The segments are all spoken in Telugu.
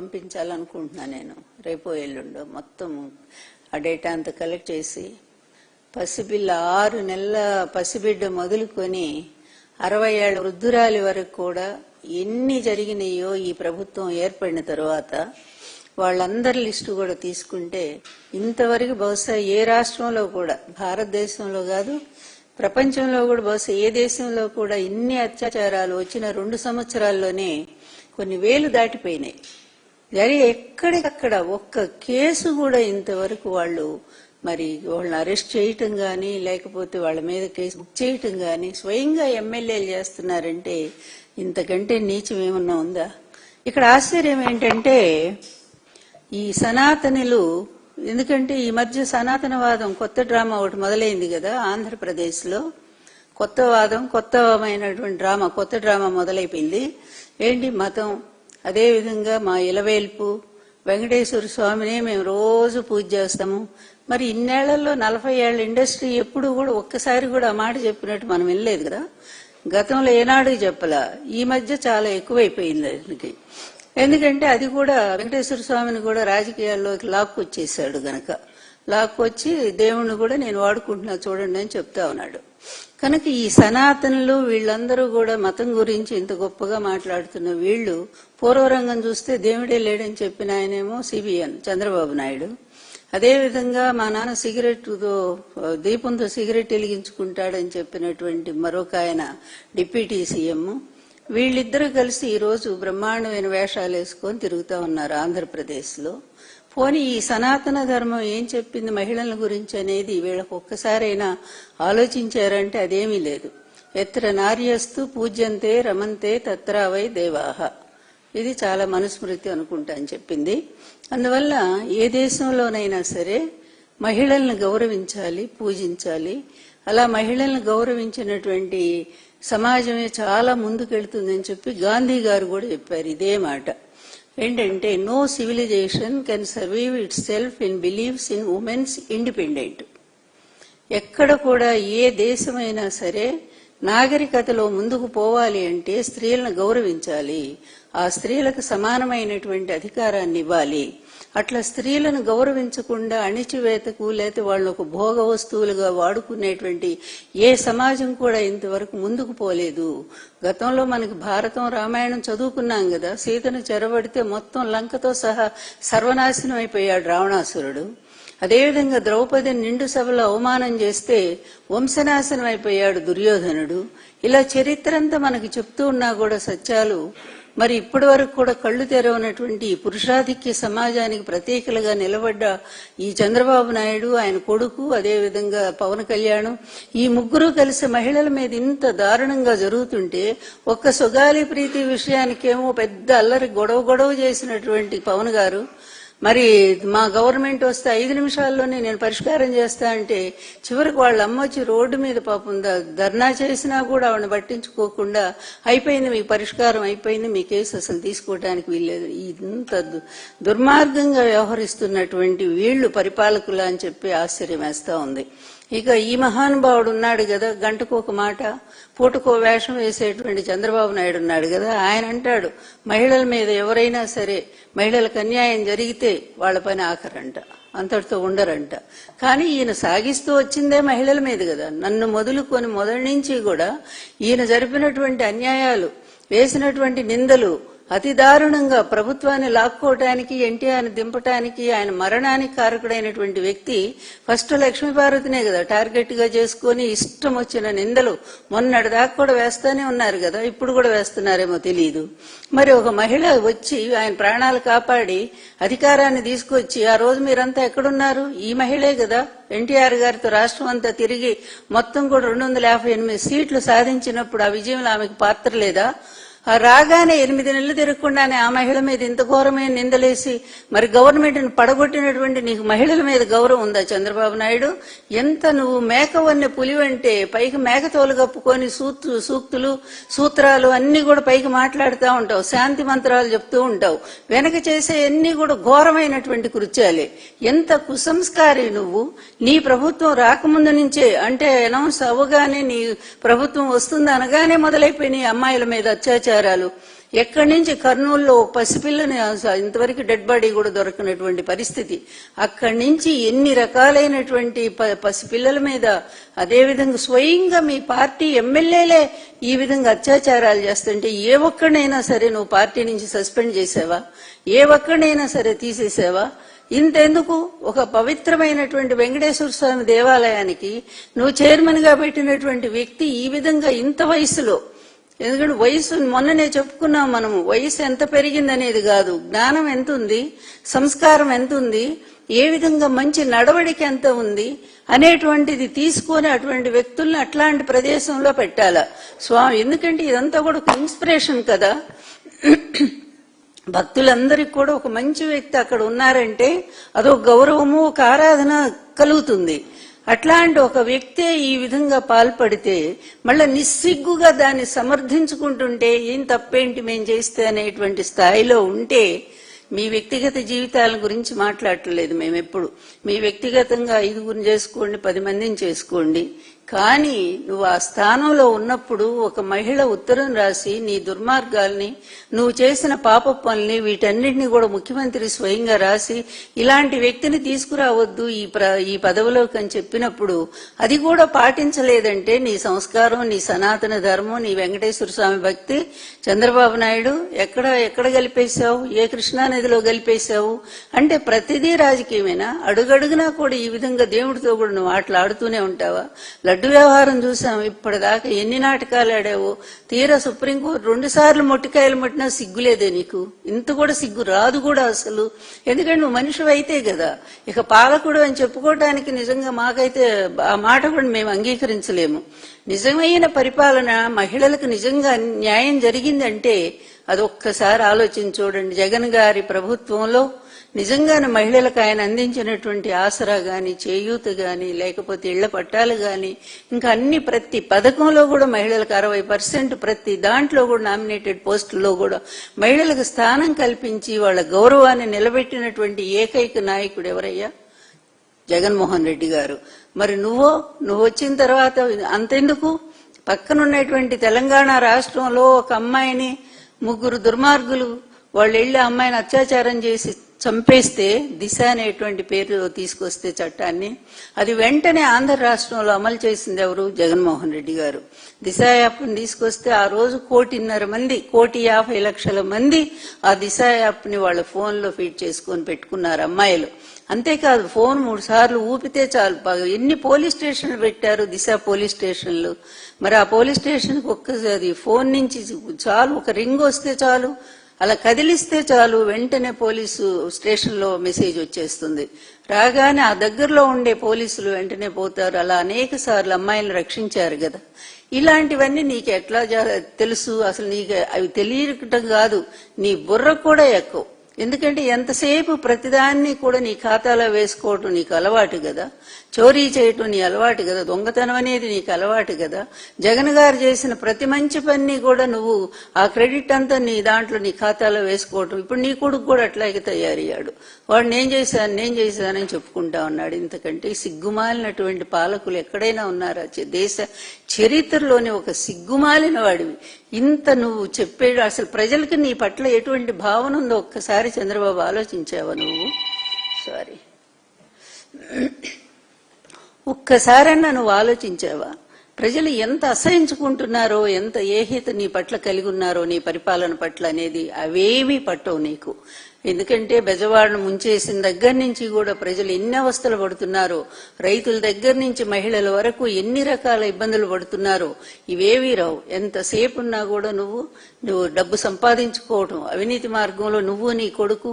పంపించాలనుకుంటున్నాను. నేను రేపో ఎల్లుండో మొత్తం ఆ డేటా అంతా కలెక్ట్ చేసి పసిపిల్ల 6 నెలల పసిబిడ్డ మొదలుకొని 60 ఏళ్ల వృద్ధురాలి వరకు కూడా ఎన్ని జరిగినాయో ఈ ప్రభుత్వం ఏర్పడిన తర్వాత వాళ్ళందరి లిస్టు కూడా తీసుకుంటే ఇంతవరకు బహుశా ఏ రాష్ట్రంలో కూడా, భారతదేశంలో కాదు ప్రపంచంలో కూడా బహుశా ఏ దేశంలో కూడా ఇన్ని అత్యాచారాలు వచ్చిన 2 సంవత్సరాల్లోనే కొన్ని వేలు దాటిపోయినాయి. జరిగి ఎక్కడికక్కడ ఒక్క కేసు కూడా ఇంతవరకు వాళ్ళు వాళ్ళని అరెస్ట్ చేయటం గాని లేకపోతే వాళ్ళ మీద కేసు బుక్ చేయటం గాని స్వయంగా ఎమ్మెల్యేలు చేస్తున్నారంటే ఇంతకంటే నీచం ఏమన్నా ఉందా? ఇక్కడ ఆశ్చర్యం ఏంటంటే ఈ సనాతనులు, ఎందుకంటే ఈ మధ్య సనాతనవాదం కొత్త డ్రామా ఒకటి మొదలైంది కదా ఆంధ్రప్రదేశ్ లో. కొత్త డ్రామా మొదలైపోయింది. ఏంటి మతం, అదేవిధంగా మా ఇలవేల్పు వెంకటేశ్వర స్వామిని మేము రోజు పూజ చేస్తాము. మరి ఇన్నేళ్లలో 40 ఏళ్ల ఇండస్ట్రీ ఎప్పుడు కూడా ఒక్కసారి కూడా ఆ మాట చెప్పినట్టు మనం వినలేదు కదా. గతంలో ఏనాడు చెప్పలా, ఈ మధ్య చాలా ఎక్కువైపోయింది దానికి. ఎందుకంటే అది కూడా వెంకటేశ్వర స్వామిని కూడా రాజకీయాల్లోకి లాక్కొచ్చేసాడు గనక, లాక్కొచ్చి దేవుణ్ణి కూడా నేను వాడుకుంటున్నా చూడండి అని చెప్తా ఉన్నాడు. కనుక ఈ సనాతనులు వీళ్ళందరూ కూడా మతం గురించి ఇంత గొప్పగా మాట్లాడుతున్న వీళ్ళు పూర్వరంగం చూస్తే దేవుడే లేడని చెప్పిన ఆయనేమో సిబిఎన్ చంద్రబాబు నాయుడు. అదేవిధంగా మా నాన్న దీపంతో సిగరెట్ వెలిగించుకుంటాడని చెప్పినటువంటి మరొక ఆయన డిప్యూటీ సీఎం. వీళ్ళిద్దరూ కలిసి ఈ రోజు బ్రహ్మాండమైన వేషాలు వేసుకొని తిరుగుతా ఉన్నారు ఆంధ్రప్రదేశ్ లో. పోనీ ఈ సనాతన ధర్మం ఏం చెప్పింది మహిళల గురించి అనేది వీళ్ళకు ఒక్కసారైనా ఆలోచించారంటే అదేమీ లేదు. ఎత్ర నార్యస్తు పూజ్యంతే రమంతే తత్రావై దేవాహ, ఇది చాలా మనుస్మృతి అనుకుంటా అని చెప్పింది. అందువల్ల ఏ దేశంలోనైనా సరే మహిళల్ని గౌరవించాలి, పూజించాలి. అలా మహిళల్ని గౌరవించినటువంటి సమాజమే చాలా ముందుకెళ్తుందని చెప్పి గాంధీ గారు కూడా చెప్పారు ఇదే మాట. ఏంటంటే no civilization can survive itself in believes in women's independent. ఎక్కడ కూడా ఏ దేశమైనా సరే నాగరికతలో ముందుకు పోవాలి అంటే స్త్రీలను గౌరవించాలి, ఆ స్త్రీలకు సమానమైనటువంటి అధికారాన్ని ఇవ్వాలి. అట్లా స్త్రీలను గౌరవించకుండా అణిచివేతకు లేకపోతే వాళ్ళు ఒక భోగ వస్తువులుగా వాడుకునేటువంటి ఏ సమాజం కూడా ఇంతవరకు ముందుకు పోలేదు. గతంలో మనకి భారతం రామాయణం చదువుకున్నాం కదా, సీతను చెరబడితే మొత్తం లంకతో సహా సర్వనాశనం అయిపోయాడు రావణాసురుడు. అదేవిధంగా ద్రౌపదిని నిండు సభలో అవమానం చేస్తే వంశనాశనం అయిపోయాడు దుర్యోధనుడు. ఇలా చరిత్ర అంతా మనకి చెప్తూ ఉన్నా కూడా సత్యాలు మరి ఇప్పటి వరకు కూడా కళ్లు తెరవనటువంటి పురుషాధిక్య సమాజానికి ప్రతీకలుగా నిలబడ్డ ఈ చంద్రబాబు నాయుడు, ఆయన కొడుకు, అదేవిధంగా పవన్ కళ్యాణ్, ఈ ముగ్గురు కలిసి మహిళల మీద ఇంత దారుణంగా జరుగుతుంటే ఒక్క సుగాలి ప్రీతి విషయానికేమో పెద్ద అల్లరి గొడవ చేసినటువంటి పవన్ గారు మరి మా గవర్నమెంట్ వస్తే 5 నిమిషాల్లోనే నేను పరిష్కారం చేస్తా అంటే చివరికి వాళ్ళ అమ్మ వచ్చి రోడ్డు మీద పాపం ధర్నా చేసినా కూడా ఆవిడని పట్టించుకోకుండా అయిపోయింది మీ పరిష్కారం అయిపోయింది, మీ కేసు అసలు తీసుకోవడానికి వీల్లేదు. ఇంత దుర్మార్గంగా వ్యవహరిస్తున్నటువంటి వీళ్లు పరిపాలకులు అని చెప్పి ఆశ్చర్యం వేస్తా ఉంది. ఇక ఈ మహానుభావుడు ఉన్నాడు కదా, గంటకు ఒక మాట పూటకో వేషం వేసేటువంటి చంద్రబాబు నాయుడు ఉన్నాడు కదా, ఆయన అంటాడు మహిళల మీద ఎవరైనా సరే మహిళలకు అన్యాయం జరిగితే వాళ్ళ పని ఆఖరంట, అంతటితో ఉండరంట. కానీ ఈయన సాగిస్తూ వచ్చిందే మహిళల మీద కదా. నన్ను మొదలుకొని మొదటి నుంచి కూడా ఈయన జరిపినటువంటి అన్యాయాలు, వేసినటువంటి నిందలు అతి దారుణంగా ప్రభుత్వాన్ని లాక్కోవటానికి, ఎన్టీఆర్ని దింపటానికి, ఆయన మరణానికి కారకుడైనటువంటి వ్యక్తి ఫస్ట్ లక్ష్మీపార్వతినే కదా టార్గెట్ గా చేసుకుని ఇష్టం వచ్చిన నిందలు మొన్నటి దాకా కూడా వేస్తానే ఉన్నారు కదా, ఇప్పుడు కూడా వేస్తున్నారేమో తెలియదు. మరి ఒక మహిళ వచ్చి ఆయన ప్రాణాలు కాపాడి అధికారాన్ని తీసుకొచ్చి ఆ రోజు మీరంతా ఎక్కడున్నారు? ఈ మహిళే కదా ఎన్టీఆర్ గారితో రాష్ట్రం అంతా తిరిగి మొత్తం కూడా 258 సీట్లు సాధించినప్పుడు ఆ విజయంలో ఆమెకు పాత్ర లేదా? రాగానే 8 నెలలు తిరగకుండానే ఆ మహిళ మీద ఇంత ఘోరమైన నిందలేసి మరి గవర్నమెంట్ ని పడగొట్టినటువంటి నీకు మహిళల మీద గౌరవం ఉందా చంద్రబాబు నాయుడు? ఎంత నువ్వు మేకవన్నె పులివంటే పైకి మేకతోలు కప్పుకొని సూక్తులు సూత్రాలు అన్ని కూడా పైకి మాట్లాడుతూ ఉంటావు, శాంతి మంత్రాలు చెప్తూ ఉంటావు, వెనక చేసే అన్ని కూడా ఘోరమైనటువంటి కృత్యాలే. ఎంత కుసంస్కారి నువ్వు. నీ ప్రభుత్వం రాకముందు నుంచే, అంటే అనౌన్స్ అవ్వగానే నీ ప్రభుత్వం వస్తుంది అనగానే మొదలైపోయినాయి అమ్మాయిల మీద అత్యాచారాలు. ఎక్కడి నుంచి కర్నూలులో పసిపిల్లని ఇంతవరకు డెడ్ బాడీ కూడా దొరకనటువంటి పరిస్థితి, అక్కడి నుంచి ఎన్ని రకాలైనటువంటి పసిపిల్లల మీద, అదేవిధంగా స్వయంగా మీ పార్టీ ఎమ్మెల్యేలే ఈ విధంగా అత్యాచారాలు చేస్తుంటే ఏ ఒక్కడైనా సరే నువ్వు పార్టీ నుంచి సస్పెండ్ చేసావా? ఏ ఒక్కడైనా సరే తీసేసావా? ఇంతెందుకు, ఒక పవిత్రమైనటువంటి వెంకటేశ్వర స్వామి దేవాలయానికి నువ్వు చైర్మన్ గా పెట్టినటువంటి వ్యక్తి ఈ విధంగా ఇంత వయసులో, ఎందుకంటే వయసు మొన్ననే చెప్పుకున్నాం మనము, వయసు ఎంత పెరిగిందనేది కాదు, జ్ఞానం ఎంత ఉంది, సంస్కారం ఎంత ఉంది, ఏ విధంగా మంచి నడవడిక ఎంత ఉంది అనేటువంటిది తీసుకొని అటువంటి వ్యక్తుల్ని అట్లాంటి ప్రదేశంలో పెట్టాలా స్వామి. ఎందుకంటే ఇదంతా కూడా ఒక ఇన్స్పిరేషన్ కదా, భక్తులందరికీ కూడా ఒక మంచి వ్యక్తి అక్కడ ఉన్నారంటే అదొక గౌరవము, ఒక ఆరాధన కలుగుతుంది. అట్లాంటి ఒక వ్యక్తే ఈ విధంగా పాల్పడితే మళ్ళా నిస్సిగ్గుగా దాన్ని సమర్థించుకుంటుంటే ఏం తప్పేంటి మేం చేస్తే అనేటువంటి స్థాయిలో ఉంటే, మీ వ్యక్తిగత జీవితాల గురించి మాట్లాడట్లేదు మేమెప్పుడు. మీ వ్యక్తిగతంగా 5గురిని చేసుకోండి, 10 మందిని చేసుకోండి, కానీ నువ్వు ఆ స్థానంలో ఉన్నప్పుడు ఒక మహిళ ఉత్తరం రాసి నీ దుర్మార్గాల్ని, నువ్వు చేసిన పాప పనుల్ని, వీటన్నిటిని కూడా ముఖ్యమంత్రి స్వయంగా రాసి ఇలాంటి వ్యక్తిని తీసుకురావద్దు ఈ పదవిలోకి అని చెప్పినప్పుడు అది కూడా పాటించలేదంటే నీ సంస్కారం, నీ సనాతన ధర్మం, నీ వెంకటేశ్వర స్వామి భక్తి చంద్రబాబు నాయుడు ఎక్కడ కలిపేశావు? ఏ కృష్ణానదిలో కలిపేశావు? అంటే ప్రతిదీ రాజకీయమేనా? అడుగడుగునా కూడా ఈ విధంగా దేవుడితో కూడా నువ్వు ఆటలాడుతూనే ఉంటావా? లడ్డు వ్యవహారం చూసాం, ఇప్పటిదాకా ఎన్ని నాటకాలు ఆడావో. తీరా సుప్రీంకోర్టు 2 సార్లు మొట్టికాయలు ముట్టినా సిగ్గులేదే నీకు? ఇంత కూడా సిగ్గు రాదు కూడా అసలు. ఎందుకంటే నువ్వు మనిషి అయితే కదా, ఇక పాలకుడు అని చెప్పుకోవటానికి నిజంగా మాకైతే ఆ మాట కూడా మేము అంగీకరించలేము. నిజమైన పరిపాలన, మహిళలకు నిజంగా న్యాయం జరిగిందంటే అదొక్కసారి ఆలోచించి చూడండి. జగన్ గారి ప్రభుత్వంలో నిజంగానే మహిళలకు ఆయన అందించినటువంటి ఆసరా గాని, చేయూత గాని, లేకపోతే ఇళ్ల పట్టాలు గాని, ఇంకా అన్ని ప్రతి పథకంలో కూడా మహిళలకు 60% ప్రతి దాంట్లో కూడా నామినేటెడ్ పోస్టుల్లో కూడా మహిళలకు స్థానం కల్పించి వాళ్ళ గౌరవాన్ని నిలబెట్టినటువంటి ఏకైక నాయకుడు ఎవరయ్యా? జగన్మోహన్ రెడ్డి గారు. మరి నువ్వు వచ్చిన తర్వాత అంతెందుకు, పక్కనున్నటువంటి తెలంగాణ రాష్ట్రంలో ఒక అమ్మాయిని 3 దుర్మార్గులు వాళ్ళు వెళ్లి అమ్మాయిని అత్యాచారం చేసి చంపేస్తే దిశ అనేటువంటి పేరు తీసుకొస్తే చట్టాన్ని, అది వెంటనే ఆంధ్ర రాష్ట్రంలో అమలు చేసింది ఎవరు? జగన్మోహన్ రెడ్డి గారు. దిశ యాప్ని తీసుకొస్తే ఆ రోజు 1.5 మంది, 1,50,00,000 మంది ఆ దిశ యాప్ని వాళ్ళ ఫోన్లో ఫీడ్ చేసుకొని పెట్టుకున్నారు అమ్మాయిలు. అంతేకాదు, ఫోన్ 3 సార్లు ఊపితే చాలు. ఎన్ని పోలీస్ స్టేషన్లు పెట్టారు, దిశ పోలీస్ స్టేషన్లు. మరి ఆ పోలీస్ స్టేషన్కి ఒక్కసారి ఫోన్ నుంచి చాలు, ఒక రింగ్ వస్తే చాలు, అలా కదిలిస్తే చాలు, వెంటనే పోలీసు స్టేషన్లో మెసేజ్ వచ్చేస్తుంది. రాగానే ఆ దగ్గరలో ఉండే పోలీసులు వెంటనే పోతారు. అలా అనేక సార్లు అమ్మాయిలను రక్షించారు కదా. ఇలాంటివన్నీ నీకు ఎట్లా తెలుసు? అసలు నీకు అవి తెలియటం కాదు, నీ బుర్ర కూడా ఎక్కువ. ఎందుకంటే ఎంతసేపు ప్రతిదాన్ని కూడా నీ ఖాతాలో వేసుకోవటం నీకు అలవాటు కదా, చోరీ చేయటం నీ అలవాటు కదా, దొంగతనం అనేది నీకు అలవాటు కదా. జగన్ గారు చేసిన ప్రతి మంచి పని కూడా నువ్వు ఆ క్రెడిట్ అంతా నీ దాంట్లో నీ ఖాతాలో వేసుకోవటం. ఇప్పుడు నీ కొడుకు కూడా అట్లాగే తయారయ్యాడు. వాడు నేను చేశానని చెప్పుకుంటా ఉన్నాడు. ఇంతకంటే సిగ్గుమాలినటువంటి పాలకులు ఎక్కడైనా ఉన్నారా? దేశ చరిత్రలోని ఒక సిగ్గుమాలిన వాడివి. ఇంత నువ్వు చెప్పేడు, అసలు ప్రజలకి నీ పట్ల ఎటువంటి భావన ఉందో ఒక్కసారి చంద్రబాబు ఆలోచించావా నువ్వు? సారీ, ఒక్కసారన్నా నువ్వు ఆలోచించావా? ప్రజలు ఎంత అసహించుకుంటున్నారో, ఎంత ఏహిత నీ పట్ల కలిగి ఉన్నారో, నీ పరిపాలన పట్ల అనేది అవేమీ పట్టవు నీకు. ఎందుకంటే బెజవాడను ముంచేసిన దగ్గర నుంచి కూడా ప్రజలు ఎన్ని అవస్థలు పడుతున్నారో, రైతుల దగ్గర నుంచి మహిళల వరకు ఎన్ని రకాల ఇబ్బందులు పడుతున్నారో ఇవేవీ రావు. ఎంతసేపు ఉన్నా కూడా నువ్వు డబ్బు సంపాదించుకోవటం, అవినీతి మార్గంలో నువ్వు నీ కొడుకు,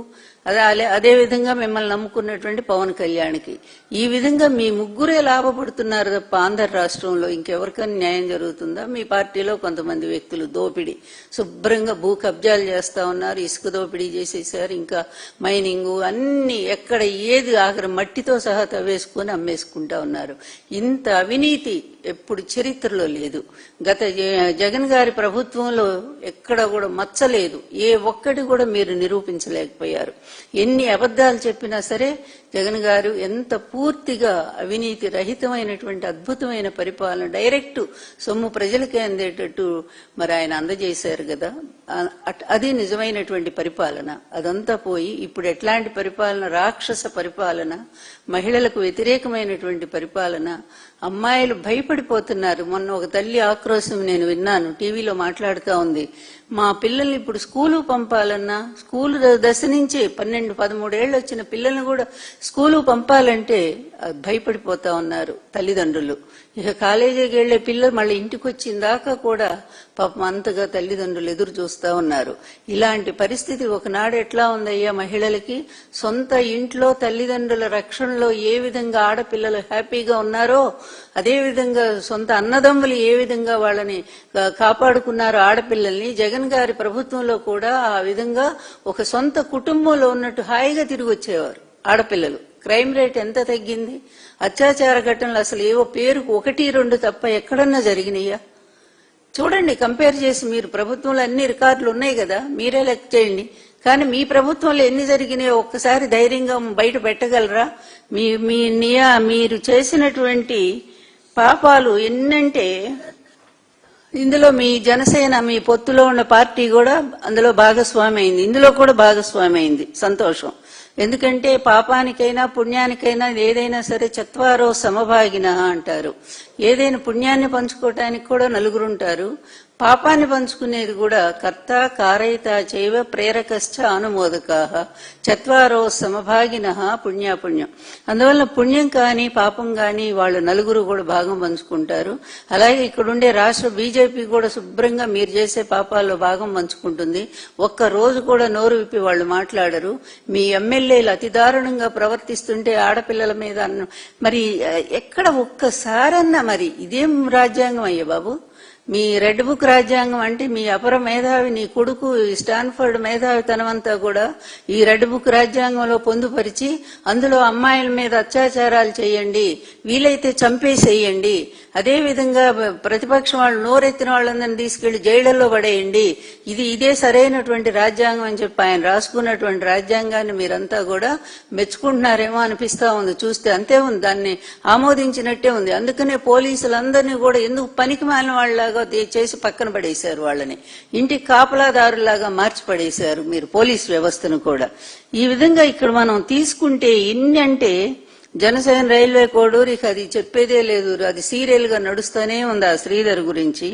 అదే విధంగా మిమ్మల్ని నమ్ముకున్నటువంటి పవన్ కళ్యాణ్కి ఈ విధంగా మీ ముగ్గురే లాభపడుతున్నారు తప్ప ఆంధ్ర రాష్ట్రంలో ఇంకెవరికైనా న్యాయం జరుగుతుందా? మీ పార్టీలో కొంతమంది వ్యక్తులు దోపిడీ, శుభ్రంగా భూ కబ్జాలు చేస్తా ఉన్నారు, ఇసుక దోపిడీ చేసేసారు, ఇంకా మైనింగ్ అన్ని ఎక్కడ ఏది ఆఖరి మట్టితో సహా తవ్వేసుకొని అమ్మేసుకుంటా ఉన్నారు. ఇంత అవినీతి ఎప్పుడు చరిత్రలో లేదు. గత జగన్ గారి ప్రభుత్వంలో ఎక్కడ కూడా మచ్చలేదు. ఏ ఒక్కటి కూడా మీరు నిరూపించలేకపోయారు. ఎన్ని అబద్ధాలు చెప్పినా సరే జగన్ గారు ఎంత పూర్తిగా అవినీతి రహితమైనటువంటి అద్భుతమైన పరిపాలన, డైరెక్ట్ సొమ్ము ప్రజలకే అందేటట్టు మరి ఆయన అందజేశారు కదా. అది నిజమైనటువంటి పరిపాలన. అదంతా పోయి ఇప్పుడు ఎట్లాంటి పరిపాలన? రాక్షస పరిపాలన, మహిళలకు వ్యతిరేకమైనటువంటి పరిపాలన. అమ్మాయిలు భయపడిపోతున్నారు. మొన్న ఒక తల్లి ఆక్రోశం నేను విన్నాను, టీవీలో మాట్లాడుతూ ఉంది. మా పిల్లల్ని ఇప్పుడు స్కూలు పంపాలన్నా, స్కూలు దశ నుంచే 12-13 ఏళ్ళు వచ్చిన పిల్లల్ని కూడా స్కూలు పంపాలంటే భయపడిపోతా ఉన్నారు తల్లిదండ్రులు. ఇక కాలేజీకి వెళ్లే పిల్లలు మళ్ళీ ఇంటికి వచ్చిన దాకా కూడా పాపం అంతగా తల్లిదండ్రులు ఎదురు చూస్తా ఉన్నారు. ఇలాంటి పరిస్థితి ఒకనాడు ఎట్లా ఉందయ్యా మహిళలకి? సొంత ఇంట్లో తల్లిదండ్రుల రక్షణలో ఏ విధంగా ఆడపిల్లలు హ్యాపీగా ఉన్నారో, అదే విధంగా సొంత అన్నదమ్ములు ఏ విధంగా వాళ్ళని కాపాడుకున్నారో ఆడపిల్లల్ని, జగన్ గారి ప్రభుత్వంలో కూడా ఆ విధంగా ఒక సొంత కుటుంబంలో ఉన్నట్టు హాయిగా తిరిగి వచ్చేవారు ఆడపిల్లలు. క్రైమ్ రేట్ ఎంత తగ్గింది? అత్యాచార ఘటనలు అసలు ఏవో పేరుకు 1-2 తప్ప ఎక్కడన్నా జరిగినాయా? చూడండి, కంపేర్ చేసి. మీరు ప్రభుత్వంలో అన్ని రికార్డులు ఉన్నాయి కదా, మీరే లెక్క చేయండి. కానీ మీ ప్రభుత్వంలో ఎన్ని జరిగినాయో ఒక్కసారి ధైర్యంగా బయట పెట్టగలరా? మీరు చేసినటువంటి పాపాలు ఎన్నంటే, ఇందులో మీ జనసేన, మీ పొత్తులో ఉన్న పార్టీ కూడా అందులో భాగస్వామి అయింది. ఇందులో కూడా భాగస్వామి అయింది. సంతోషం. ఎందుకంటే పాపానికైనా పుణ్యానికైనా ఏదైనా సరే చత్వారో సమభాగిన అంటారు. ఏదైనా పుణ్యాన్ని పంచుకోవటానికి కూడా నలుగురుంటారు, పాపాన్ని పంచుకునేది కూడా కర్త కారయిత చైవ ప్రేరకశ్చ అనుమోదకాః చత్వారో సమభాగినః పుణ్యాపుణ్యం. అందువల్ల పుణ్యం కానీ పాపం కానీ వాళ్ళు నలుగురు కూడా భాగం పంచుకుంటారు. అలాగే ఇక్కడుండే రాష్ట్ర బీజేపీ కూడా శుభ్రంగా మీరు చేసే పాపాల్లో భాగం పంచుకుంటుంది. ఒక్క రోజు కూడా నోరు విప్పి వాళ్ళు మాట్లాడరు. మీ ఎమ్మెల్యేలు అతి దారుణంగా ప్రవర్తిస్తుంటే ఆడపిల్లల మీద మరి ఎక్కడ ఒక్కసారన్నా మరి ఇదేం రాజ్యాంగం అయ్యా బాబు? మీ రెడ్ బుక్ రాజ్యాంగం అంటే మీ అపర మేధావి, నీ కొడుకు స్టాన్ఫర్డ్ మేధావితనమంతా కూడా ఈ రెడ్ బుక్ రాజ్యాంగంలో పొందుపరిచి అందులో అమ్మాయిల మీద అత్యాచారాలు చేయండి, వీలైతే చంపేసేయండి, అదేవిధంగా ప్రతిపక్షం వాళ్ళు నోరెత్తిన వాళ్ళందరినీ తీసుకెళ్లి జైళ్లలో పడేయండి, ఇదే సరైనటువంటి రాజ్యాంగం అని చెప్పి ఆయన రాసుకున్నటువంటి రాజ్యాంగాన్ని మీరంతా కూడా మెచ్చుకుంటున్నారేమో అనిపిస్తా ఉంది చూస్తే. అంతే ఉంది, దాన్ని ఆమోదించినట్టే ఉంది. అందుకనే పోలీసులందరినీ కూడా ఎందుకు పనికి మాలిన వాళ్ళలాగా చేసి పక్కన పడేశారు, వాళ్ళని ఇంటికి కాపలాదారులాగా మార్చి పడేశారు మీరు పోలీస్ వ్యవస్థను కూడా. ఈ విధంగా ఇక్కడ మనం తీసుకుంటే ఎన్ని అంటే, జనసేన రైల్వే కోడూరు ఇక అది చెప్పేదే లేదు. అది సీరియల్ గా నడుస్తూనే ఉంది ఆ శ్రీధర్ గురించి.